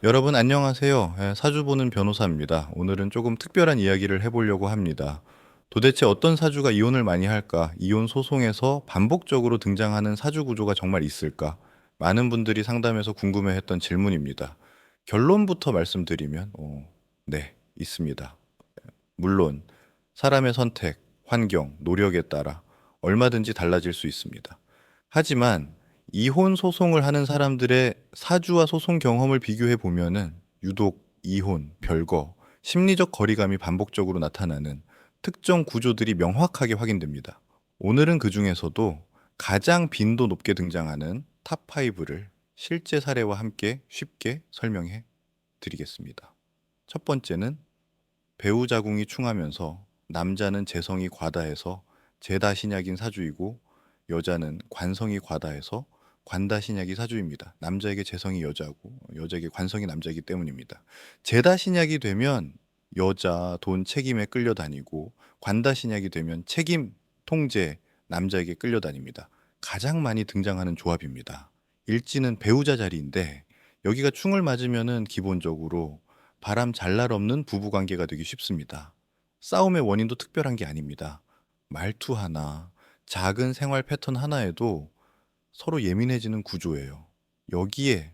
여러분 안녕하세요. 사주 보는 변호사입니다. 오늘은 조금 특별한 이야기를 해보려고 합니다. 도대체 어떤 사주가 이혼을 많이 할까? 이혼 소송에서 반복적으로 등장하는 사주 구조가 정말 있을까? 많은 분들이 상담에서 궁금해했던 질문입니다. 결론부터 말씀드리면, 네, 있습니다. 물론 사람의 선택, 환경, 노력에 따라 얼마든지 달라질 수 있습니다. 하지만 이혼 소송을 하는 사람들의 사주와 소송 경험을 비교해 보면은 유독 이혼, 별거, 심리적 거리감이 반복적으로 나타나는 특정 구조들이 명확하게 확인됩니다. 오늘은 그 중에서도 가장 빈도 높게 등장하는 탑5를 실제 사례와 함께 쉽게 설명해 드리겠습니다. 첫 번째는 배우자궁이 충하면서 남자는 재성이 과다해서 재다신약인 사주이고 여자는 관성이 과다해서 관다신약이 사주입니다. 남자에게 재성이 여자고 여자에게 관성이 남자이기 때문입니다. 재다신약이 되면 여자 돈 책임에 끌려다니고 관다신약이 되면 책임 통제 남자에게 끌려다닙니다. 가장 많이 등장하는 조합입니다. 일지는 배우자 자리인데 여기가 충을 맞으면은 기본적으로 바람 잘 날 없는 부부 관계가 되기 쉽습니다. 싸움의 원인도 특별한 게 아닙니다. 말투 하나, 작은 생활 패턴 하나에도 서로 예민해지는 구조예요. 여기에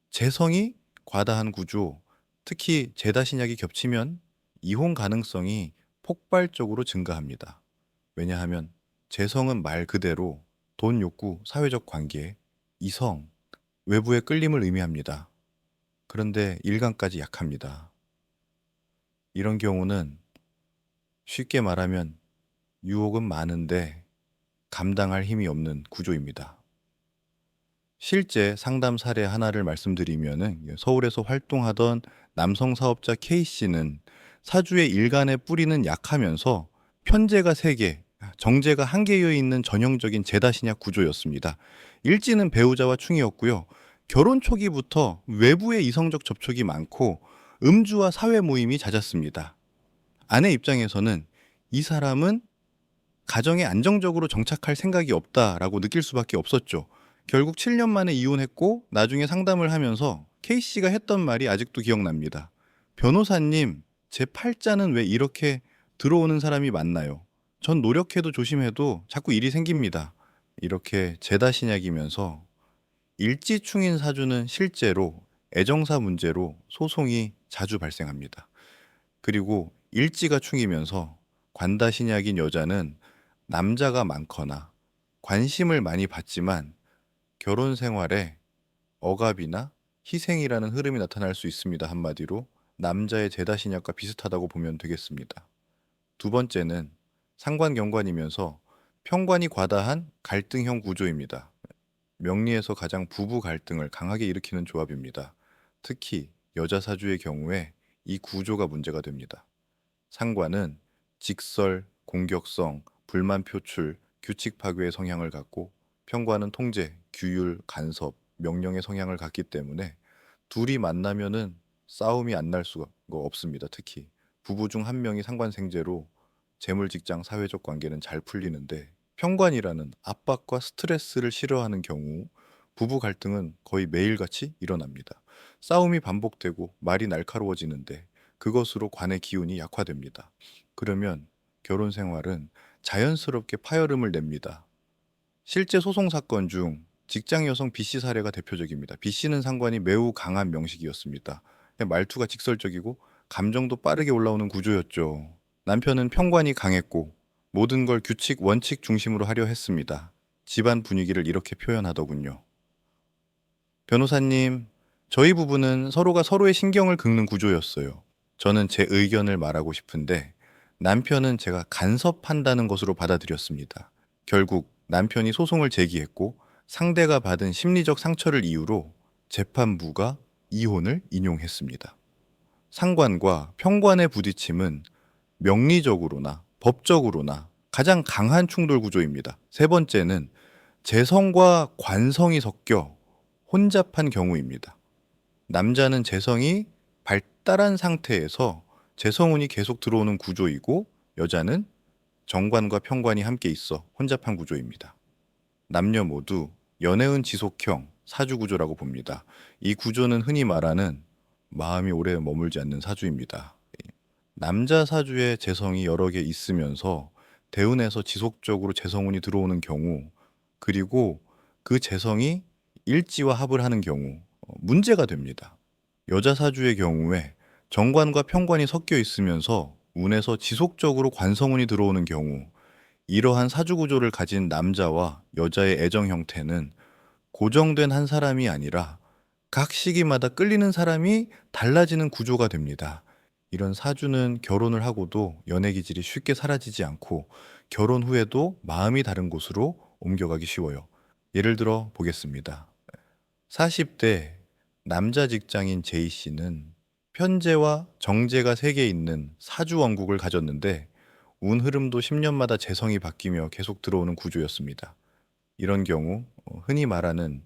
재성이 과다한 구조, 특히 재다신약이 겹치면 이혼 가능성이 폭발적으로 증가합니다. 왜냐하면 재성은 말 그대로 돈 욕구, 사회적 관계, 이성, 외부의 끌림을 의미합니다. 그런데 일간까지 약합니다. 이런 경우는 쉽게 말하면 유혹은 많은데 감당할 힘이 없는 구조입니다. 실제 상담 사례 하나를 말씀드리면은 서울에서 활동하던 남성 사업자 K씨는 사주의 일간에 뿌리는 약하면서 편제가 3개, 정제가 1개여 있는 전형적인 제다신약 구조였습니다. 일지는 배우자와 충이었고요. 결혼 초기부터 외부의 이성적 접촉이 많고 음주와 사회 모임이 잦았습니다. 아내 입장에서는 이 사람은 가정에 안정적으로 정착할 생각이 없다라고 느낄 수밖에 없었죠. 결국 7년 만에 이혼했고 나중에 상담을 하면서 K씨가 했던 말이 아직도 기억납니다. 변호사님, 제 팔자는 왜 이렇게 들어오는 사람이 많나요? 전 노력해도 조심해도 자꾸 일이 생깁니다. 이렇게 제다신약이면서 일지충인 사주는 실제로 애정사 문제로 소송이 자주 발생합니다. 그리고 일지가 충이면서 관다신약인 여자는 남자가 많거나 관심을 많이 받지만 결혼 생활에 억압이나 희생이라는 흐름이 나타날 수 있습니다. 한마디로 남자의 제다신약과 비슷하다고 보면 되겠습니다. 두 번째는 상관경관이면서 편관이 과다한 갈등형 구조입니다. 명리에서 가장 부부 갈등을 강하게 일으키는 조합입니다. 특히 여자 사주의 경우에 이 구조가 문제가 됩니다. 상관은 직설, 공격성, 불만 표출, 규칙 파괴의 성향을 갖고 편관은 통제, 규율, 간섭, 명령의 성향을 갖기 때문에 둘이 만나면은 싸움이 안 날 수가 없습니다. 특히 부부 중 한 명이 상관생제로 재물, 직장, 사회적 관계는 잘 풀리는데 편관이라는 압박과 스트레스를 싫어하는 경우 부부 갈등은 거의 매일같이 일어납니다. 싸움이 반복되고 말이 날카로워지는데 그것으로 관의 기운이 약화됩니다. 그러면 결혼 생활은 자연스럽게 파열음을 냅니다. 실제 소송 사건 중 직장 여성 B씨 사례가 대표적입니다. B씨는 상관이 매우 강한 명식이었습니다. 말투가 직설적이고 감정도 빠르게 올라오는 구조였죠. 남편은 편관이 강했고 모든 걸 규칙, 원칙 중심으로 하려 했습니다. 집안 분위기를 이렇게 표현하더군요. 변호사님, 저희 부부는 서로가 서로의 신경을 긁는 구조였어요. 저는 제 의견을 말하고 싶은데 남편은 제가 간섭한다는 것으로 받아들였습니다. 결국 남편이 소송을 제기했고 상대가 받은 심리적 상처를 이유로 재판부가 이혼을 인용했습니다. 상관과 평관의 부딪힘은 명리적으로나 법적으로나 가장 강한 충돌 구조입니다. 세 번째는 재성과 관성이 섞여 혼잡한 경우입니다. 남자는 재성이 발달한 상태에서 재성운이 계속 들어오는 구조이고 여자는 정관과 편관이 함께 있어 혼잡한 구조입니다. 남녀 모두 연애운 지속형 사주 구조라고 봅니다. 이 구조는 흔히 말하는 마음이 오래 머물지 않는 사주입니다. 남자 사주에 재성이 여러 개 있으면서 대운에서 지속적으로 재성운이 들어오는 경우, 그리고 그 재성이 일지와 합을 하는 경우 문제가 됩니다. 여자 사주의 경우에 정관과 편관이 섞여 있으면서 운에서 지속적으로 관성운이 들어오는 경우, 이러한 사주 구조를 가진 남자와 여자의 애정 형태는 고정된 한 사람이 아니라 각 시기마다 끌리는 사람이 달라지는 구조가 됩니다. 이런 사주는 결혼을 하고도 연애 기질이 쉽게 사라지지 않고 결혼 후에도 마음이 다른 곳으로 옮겨가기 쉬워요. 예를 들어 보겠습니다. 40대 남자 직장인 제이 씨는 편재와 정제가 3개 있는 사주 원국을 가졌는데 운 흐름도 10년마다 재성이 바뀌며 계속 들어오는 구조였습니다. 이런 경우 흔히 말하는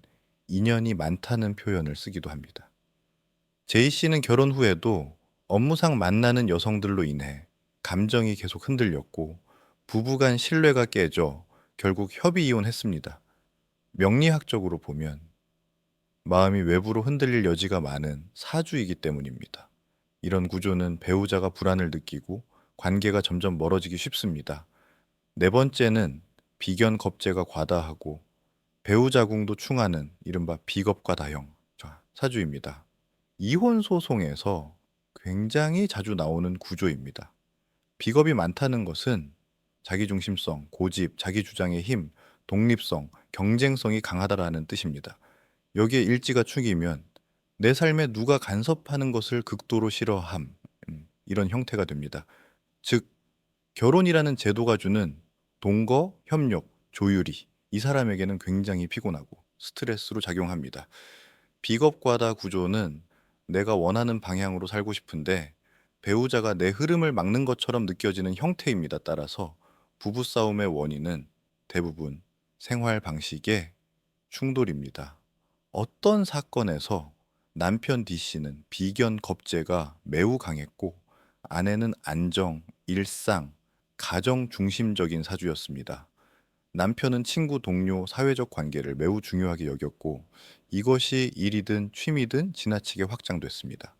인연이 많다는 표현을 쓰기도 합니다. 제이 씨는 결혼 후에도 업무상 만나는 여성들로 인해 감정이 계속 흔들렸고 부부간 신뢰가 깨져 결국 협의 이혼했습니다. 명리학적으로 보면 마음이 외부로 흔들릴 여지가 많은 사주이기 때문입니다. 이런 구조는 배우자가 불안을 느끼고 관계가 점점 멀어지기 쉽습니다. 네 번째는 비견 겁재가 과다하고 배우 자궁도 충하는 이른바 비겁과다형 사주입니다. 이혼 소송에서 굉장히 자주 나오는 구조입니다. 비겁이 많다는 것은 자기중심성, 고집, 자기 주장의 힘, 독립성, 경쟁성이 강하다라는 뜻입니다. 여기에 일지가 축이면 내 삶에 누가 간섭하는 것을 극도로 싫어함, 이런 형태가 됩니다. 즉, 결혼이라는 제도가 주는 동거, 협력, 조율이 이 사람에게는 굉장히 피곤하고 스트레스로 작용합니다. 비겁과다 구조는 내가 원하는 방향으로 살고 싶은데 배우자가 내 흐름을 막는 것처럼 느껴지는 형태입니다. 따라서 부부싸움의 원인은 대부분 생활 방식의 충돌입니다. 어떤 사건에서 남편 D씨는 비견 겁재가 매우 강했고 아내는 안정, 일상, 가정 중심적인 사주였습니다. 남편은 친구, 동료, 사회적 관계를 매우 중요하게 여겼고 이것이 일이든 취미든 지나치게 확장됐습니다.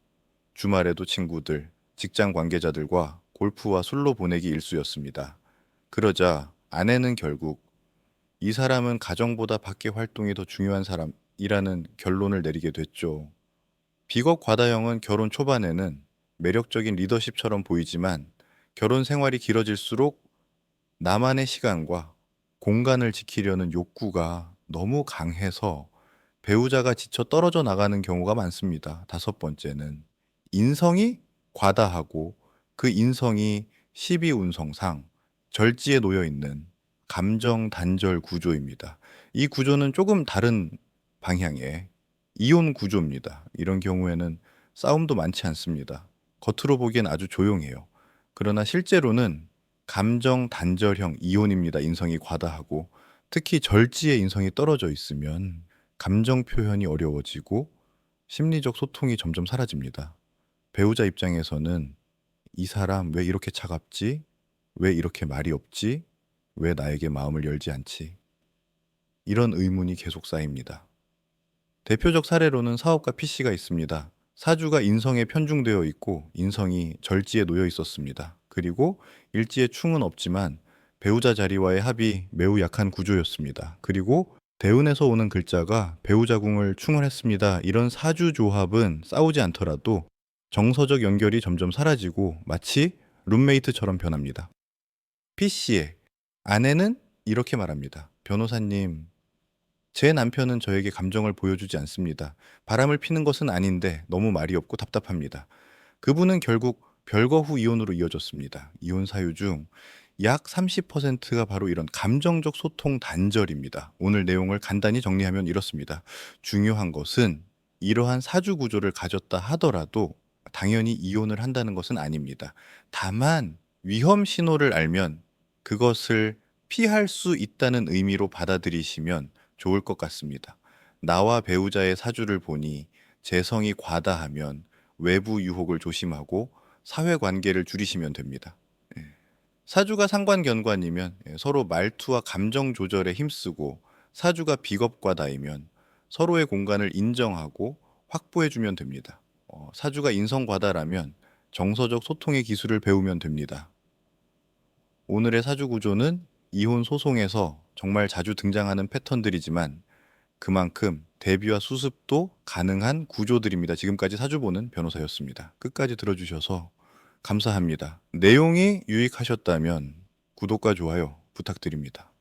주말에도 친구들, 직장 관계자들과 골프와 술로 보내기 일쑤였습니다. 그러자 아내는 결국 이 사람은 가정보다 밖의 활동이 더 중요한 사람이라는 결론을 내리게 됐죠. 비겁 과다형은 결혼 초반에는 매력적인 리더십처럼 보이지만 결혼 생활이 길어질수록 나만의 시간과 공간을 지키려는 욕구가 너무 강해서 배우자가 지쳐 떨어져 나가는 경우가 많습니다. 다섯 번째는 인성이 과다하고 그 인성이 12운성상 절지에 놓여 있는 감정 단절 구조입니다. 이 구조는 조금 다른 방향의 이혼 구조입니다. 이런 경우에는 싸움도 많지 않습니다. 겉으로 보기엔 아주 조용해요. 그러나 실제로는 감정 단절형 이혼입니다. 인성이 과다하고 특히 절지의 인성이 떨어져 있으면 감정 표현이 어려워지고 심리적 소통이 점점 사라집니다. 배우자 입장에서는 이 사람 왜 이렇게 차갑지? 왜 이렇게 말이 없지? 왜 나에게 마음을 열지 않지? 이런 의문이 계속 쌓입니다. 대표적 사례로는 사업가 P씨가 있습니다. 사주가 인성에 편중되어 있고 인성이 절지에 놓여 있었습니다. 그리고 일지에 충은 없지만 배우자 자리와의 합이 매우 약한 구조였습니다. 그리고 대운에서 오는 글자가 배우자궁을 충을 했습니다. 이런 사주 조합은 싸우지 않더라도 정서적 연결이 점점 사라지고 마치 룸메이트처럼 변합니다. P씨의 아내는 이렇게 말합니다. 변호사님, 제 남편은 저에게 감정을 보여주지 않습니다. 바람을 피는 것은 아닌데 너무 말이 없고 답답합니다. 그분은 결국 별거 후 이혼으로 이어졌습니다. 이혼 사유 중 약 30%가 바로 이런 감정적 소통 단절입니다. 오늘 내용을 간단히 정리하면 이렇습니다. 중요한 것은 이러한 사주 구조를 가졌다 하더라도 당연히 이혼을 한다는 것은 아닙니다. 다만 위험 신호를 알면 그것을 피할 수 있다는 의미로 받아들이시면 좋을 것 같습니다. 나와 배우자의 사주를 보니 재성이 과다하면 외부 유혹을 조심하고 사회관계를 줄이시면 됩니다. 사주가 상관견관이면 서로 말투와 감정 조절에 힘쓰고 사주가 비겁과다이면 서로의 공간을 인정하고 확보해주면 됩니다. 사주가 인성과다라면 정서적 소통의 기술을 배우면 됩니다. 오늘의 사주 구조는 이혼 소송에서 정말 자주 등장하는 패턴들이지만 그만큼 대비와 수습도 가능한 구조들입니다. 지금까지 사주 보는 변호사였습니다. 끝까지 들어주셔서 감사합니다. 내용이 유익하셨다면 구독과 좋아요 부탁드립니다.